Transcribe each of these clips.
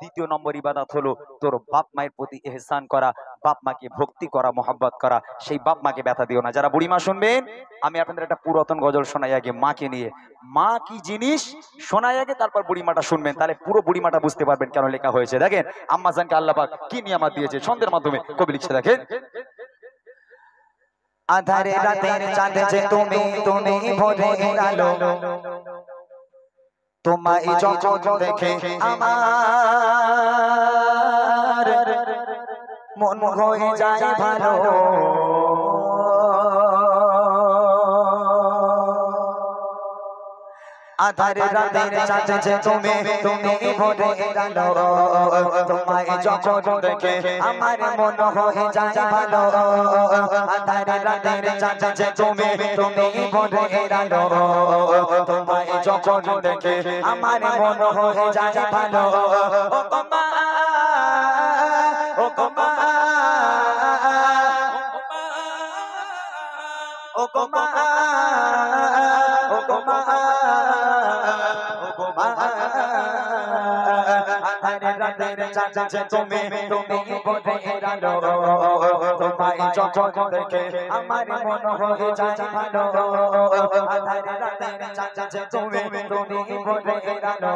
দ্বিতীয় নম্বর ইবাদত হলো তোর বাপ মায়ের প্রতি ইহসান করা, বাপ মাকে ভক্তি করা, মোহাব্বত করা। সেই বাপ মাকে ব্যথা দিও না। যারা বুড়িমা শুনবেন, আমি আপনাদের একটা পুরাতন গজল শোনাই আগে মাকে নিয়ে। মা কি জিনিস শোনাই আগে, তারপর বুড়িমাটা শুনবেন, তাহলে পুরো বুড়িমাটা বুঝতে পারবেন কেন লেখা হয়েছে। দেখেন আম্মাজানকে আল্লাহ পাক কি নিয়ামত দিয়েছে, ছন্দের মাধ্যমে কবি লিখছে। দেখেন, আধারে রাতের চাঁদ যে তুমি, তুমি ভোরের আলো, তোমায় যখন দেখে আমার মন হয়ে যায় ভালো। আধারে রাতের চাঁদ যে তুমি, তুমি ভোরের আলো, তোমায় যখন দেখে আমার মন হয়ে যায় ভালো। আধারে রাতের চাঁদ যে তুমি, তুমি ভোরের আলো, তোমায় যখন দেখে আমার মন হয়ে যায় ভালো। ও গো মা, ও গো মা, ও গো মা, ও গো মা, ও গো মা। আধারে রাতের চাঁদ যে তুমি, তুমি ভোরের আলো, তোমায় যখন দেখে আমার মন হয়ে যায় ভালো। আধারে রাতের চাঁদ যে তুমি, তুমি ভোরের আলো,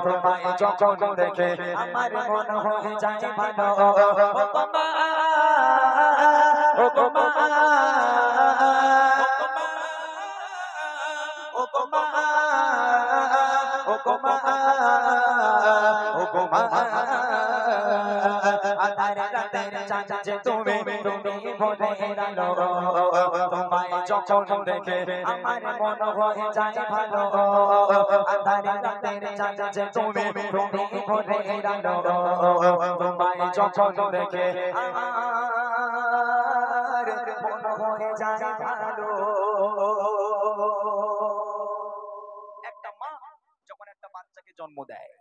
তোমায় যখন দেখে আমার মন হয়ে যায় ভালো। ও গো মা, ও গো মা, ও গো মা, ও গো মা, ও গো মা। আধারে রাতের চাঁদ যে তুমি, তুমি ভোরের আলো, তোমায় যখন দেখে আমার মন হয়ে যায় ভালো। আধারে রাতের চাঁদ যে তুমি, তুমি ভোরের আলো, তোমায় যখন দেখে আমার মন হয়ে যায় ভালো। একটা মা যখন একটা বাচ্চাকে জন্ম দেয়,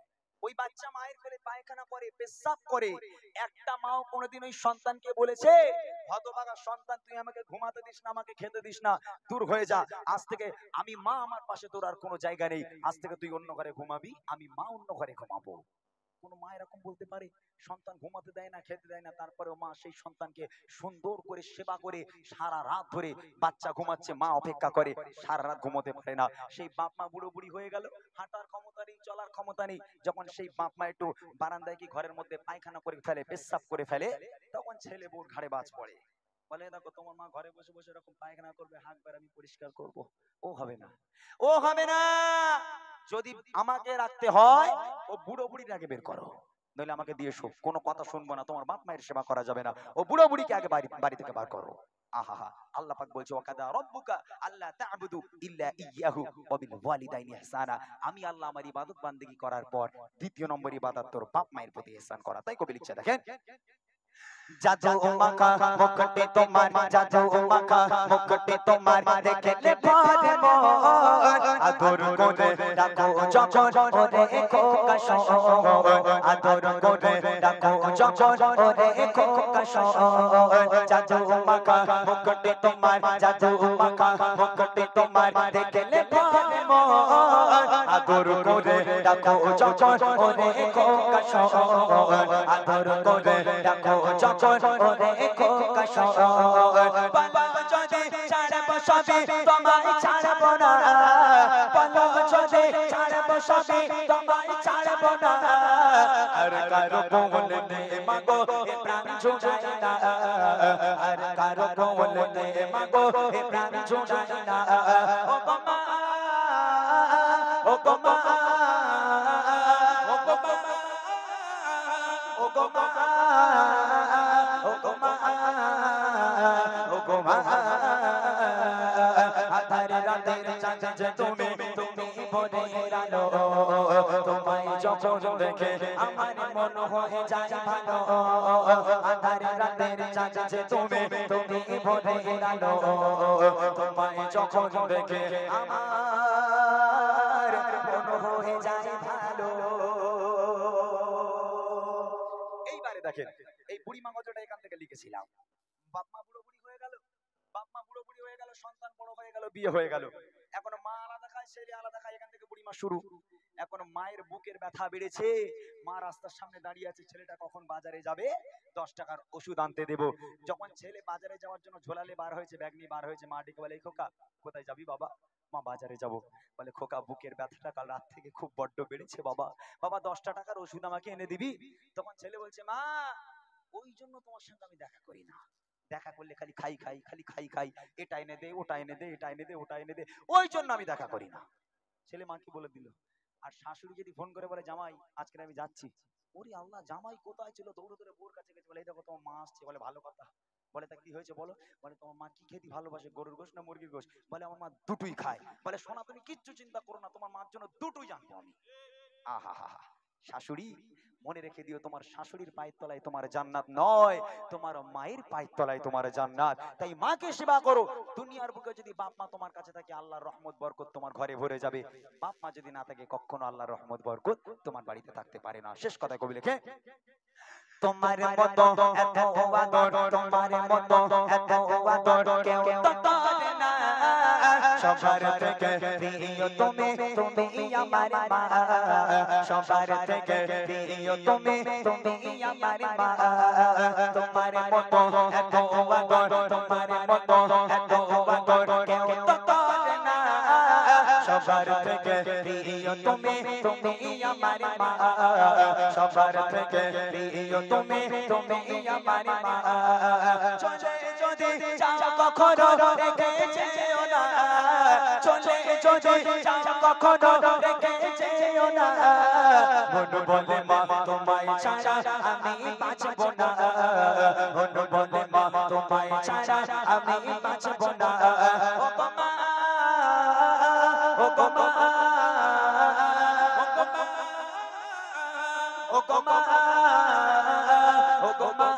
ওই বাচ্চা মায়ের কোলে পায়খানা করে, পেশাব করে, একটা মাও কোনোদিন ওই সন্তানকে বলেছে, হতভাগা সন্তান তুই আমাকে ঘুমাতে দিস না, আমাকে খেতে দিস না, দূর হয়ে যা, আজ থেকে আমি মা, আমার পাশে তোর আর কোনো জায়গা নেই, আজ থেকে তুই অন্য ঘরে ঘুমাবি, আমি মা অন্য ঘরে ঘুমাবো? কোন মা এরকম বলতে পারে? সন্তান ঘুমাতে দেয় না, খেতে দেয় না, তারপরেও মা সেই সন্তানকে সুন্দর করে সেবা করে সারা রাত ধরে, বাচ্চা ঘুমাচ্ছে মা অপেক্ষা করে, সারা রাত ঘুমোতে পারে না। সেই বাপ মা বুড়ো বুড়ি হয়ে গেল, হাঁটার ক্ষমতা নেই, চলার ক্ষমতা নেই, যখন সেই বাপ মা একটু বারান্দায় কি ঘরের মধ্যে পায়খানা করে ফেলে, পেশাব করে ফেলে, তখন ছেলে বউর ঘাড়ে বাজ পড়ে, বলে দেখো তোমার মা ঘরে বসে বসে এরকম পায়খানা করবে, হাঁকবার আমি পরিষ্কার করব। ও হবে না, ও হবে না। যদি আমাকে রাখতে হয়, ও বুড়ো বুড়িটাকে বের করো, নইলে আমাকে দিয়ে এসো, কোনো কথা শুনবো না, তোমার বাপ মায়ের সেবা করা যাবে না, ও বুড়ো বুড়িকে আগে বাড়ি থেকে বার করো। আহা, আল্লাহ পাক বলছে ওয়াকাদা রাব্বুকা আল্লা তা'বুদু ইল্লা ইয়্যাহু ওয়া বিল ওয়ালিদাইনি ইহসানা। আমি আল্লাহ আমার ইবাদত বান্দেগী করার পর দ্বিতীয় নম্বর ইবাদত তোর বাপ মায়ের প্রতি ইহসান করা। তাই কবি লিখছে, দেখেন, জাদু মাখা মুখটি তোমার, জাদু মাখা মুখটি তোমার, দেখলে পরে মন আদর করে ডাকো যখন ওরে খোকা শোন, আদর করে ডাকো যখন ওরে খোকা শোন। জাদু মাখা মুখটি তোমার, জাদু মাখা মুখটি তোমার, দেখলে পরে মন আদর করে ডাকো যখন ওরে খোকা শোন, আদর করে ডাকো যখন ওরে খোকা শোন। বলো যদি ছাড়বো সবই তোমায় ছাড়বো না, বলো যদি ছাড়বো সবই তোমায় ছাড়বো না, আর কারো বলতে মাগো এ প্রাণ জুড়াই না, আর কারো বলতে মাগো এ প্রাণ জুড়াই না। ও গো মা, ও গো মা, ও গো মা, ও গো মা, ও গো মা, ও গো মা। আধারে রাতের চাঁদ যে তুমি, তুমি ভোরের আলো, তোমায় যখন দেখে আমার মন হয়ে যায় ভালো। আধারে রাতের চাঁদ যে তুমি, তুমি ভোরের আলো, তোমায় যখন দেখে আমার মন হয়ে যায় ভালো। এইবারে দেখেন, এই বুড়ি মা গজলটা এখান থেকে লিখেছিলাম। বাপ মা বুড়ো বুড়ি হয়ে গেল, বাপ মা বুড়ো বুড়ি হয়ে গেল, সন্তান বড় হয়ে গেল, বিয়ে হয়ে গেল, এখন মা আলাদা খায়, ছেলে আলাদা খায়, এখান থেকে বুড়ি মা শুরু। এখন মায়ের বুকের ব্যথা বেড়েছে, মা রাস্তার সামনে দাঁড়িয়ে আছে, ছেলেটা কখন বাজারে যাবে, 10 টাকার ওষুধ আনতে দেবো। যখন ছেলে বাজারে যাওয়ার জন্য ঝোলালে বার হয়েছে, ব্যাগ নিয়ে বার হয়েছে, মা ডেকে বলে, এই খোকা কোথায় যাবি বাবা? মা বাজারে যাব। বলে, খোকা বুকের ব্যথাটা কাল রাত থেকে খুব বড্ড বেড়েছে বাবা, বাবা 10টা টাকার ওষুধ আমাকে এনে দিবি? তখন ছেলে বলছে, মা ওই জন্য তোমার সঙ্গে আমি দেখা করি না, দেখা করলে খালি খাই খাই, খালি খাই খাই, এটা এনে দে, ওটা এনে দে, এটা এনে দে, ওটা এনে দে, ওই জন্য আমি দেখা করি না। ছেলে মাকে বলে দিল। আর শাশুড়ি যদি ফোন করে বলে, জামাই আজকে আমি যাচ্ছি, ওরে আল্লাহ, জামাই কোথায় ছিল, দৌড়ে দৌড়ে বোর কাছে গেছে, বলে এই দেখো তোমার মা আসছে। বলে, ভালো কথা। বলে, তা কি হয়েছে বলো? বলে, তোমার মা কি খেতে ভালোবাসে, গরুর গোশ না মুরগির গোশ? বলে, আমার মা দুটোই খায়। বলে, সোনা তুমি কিচ্ছু চিন্তা করো না, তোমার মার জন্য দুটোই জানবো আমি। আহা হা হা। শাশুড়ি, মনে রেখে দিও, তোমার শাশুড়ির পায়ের তলায় তোমার জান্নাত নয়, তোমার মায়ের পায়ের তলায় তোমার জান্নাত। তাই মাকে সেবা করো। দুনিয়ার বুকে যদি বাপ মা তোমার কাছে থাকে, আল্লাহর রহমত বরকত তোমার ঘরে ভরে যাবে। বাপ মা যদি না থাকে, কখনো আল্লাহর রহমত বরকত তোমার বাড়িতে থাকতে পারে না। শেষ কথা কবি লেখে, তোমার মতো এত আদর, তোমার মতো এত আদর কেউ তো করে না, সবার থেকে প্রিয় তুমি, তুমি আমার মা, সবার থেকে প্রিয় তুমি, তুমি আমার মা। তোমার মতো এত আদর, তোমার মতো এত আদর কেউ তো করে না, সবার থেকে প্রিয় তুমি, তুমি আমার মা, সবার থেকে প্রিয় তুমি, তুমি আমার মা। চলে যদি যাও কখনো রেখে যেও না, চলে যদি যাও কখনো রেখে যেও না, মন বলে মা তোমায় ছাড়া আমি বাঁচব না, মন বলে মা তোমায় ছাড়া আমি বাঁচব না। ও গো মা, ও গো মা, ও গো মা, ও গো মা,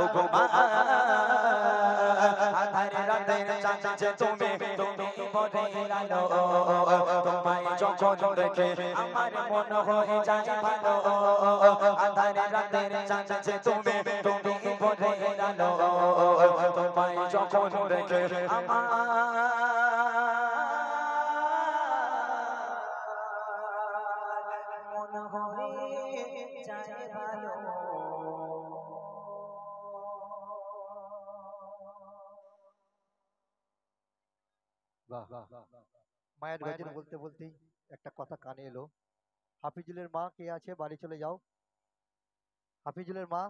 ও গো মা, আধারে রাতের চাঁদ যে তুমি, তুমি ভোরের আলো, তোমায় যখন দেখে আমার মন হয়ে যায় ভালো, আধারে রাতের চাঁদ যে তুমি, তুমি ভোরের আলো, তোমায় যখন দেখে আমার মন হয়ে যায় ভালো। বাহ, মায়ের গজল বলতে বলতেই একটা কথা কানে এলো। হাফিজুলের মা কে আছে, বাড়ি চলে যাও। হাফিজুলের মা,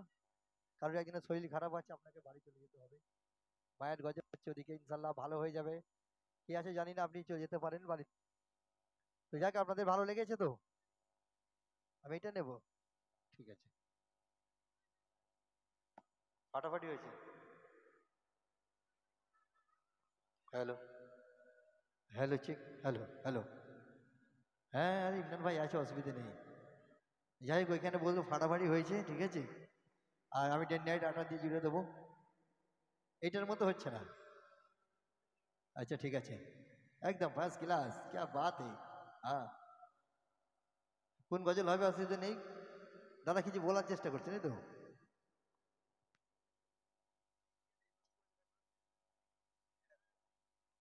কারোর একজনের শরীর খারাপ আছে, আপনাকে বাড়ি চলে যেতে হবে। মায়ের গজল হচ্ছে ওদিকে, ইনশাল্লাহ ভালো হয়ে যাবে। কে আছে জানি না, আপনি চলে যেতে পারেন বাড়ি। তো যাক, আপনাদের ভালো লেগেছে তো, আমি এটা নেব, ঠিক আছে। ফাটাফাটি হয়েছে। Hello, hello check, hello hello. হ্যাঁ, আরে ইমরান ভাই আছে, অসুবিধা নেই। যাই হোক, ওইখানে বললো ফাটাফাটি হয়েছে, ঠিক আছে। আর আমি 10 নাইট আপনার দিয়ে জুড়ে দেবো। এইটার মতো হচ্ছে না। আচ্ছা ঠিক আছে, একদম ফার্স্ট ক্লাস, क्या बात है। হ্যাঁ, কোন গজল হবে অসুবিধা নেই। দাদা কিছু বলার চেষ্টা করছেন, এই তো।